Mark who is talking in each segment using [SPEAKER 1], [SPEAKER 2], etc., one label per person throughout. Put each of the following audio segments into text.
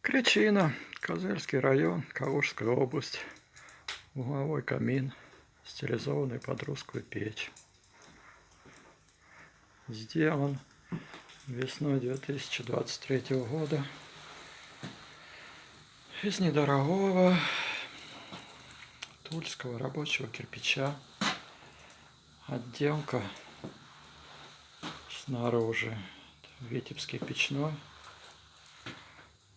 [SPEAKER 1] Кричина, Козельский район, Калужская область. Угловой камин, стилизованный под русскую печь. Сделан весной 2023 года из недорогого тульского рабочего кирпича. Отделка снаружи витебский печной,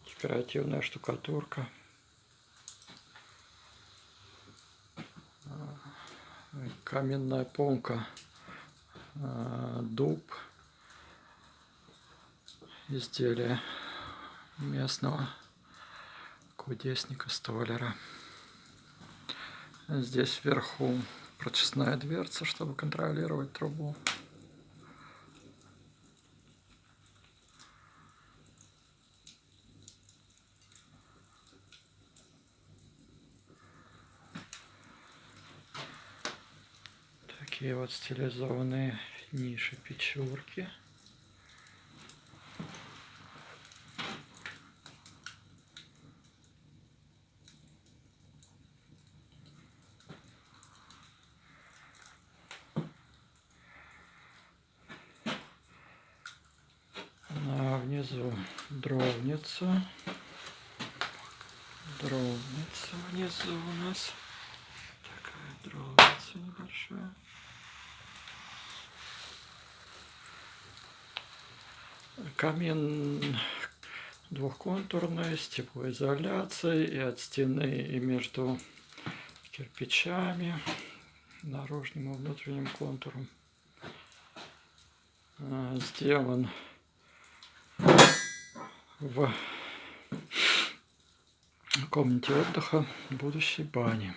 [SPEAKER 1] декоративная штукатурка, каменная полка, дуб, изделие местного кудесника-столяра. Здесь вверху прочистная дверца, чтобы контролировать трубу. Такие вот стилизованные ниши-печурки. А внизу дровница. Дровница внизу у нас. Такая дровница небольшая. Камин двухконтурный, с теплоизоляцией и от стены, и между кирпичами, наружным и внутренним контуром. Сделан в комнате отдыха будущей бани.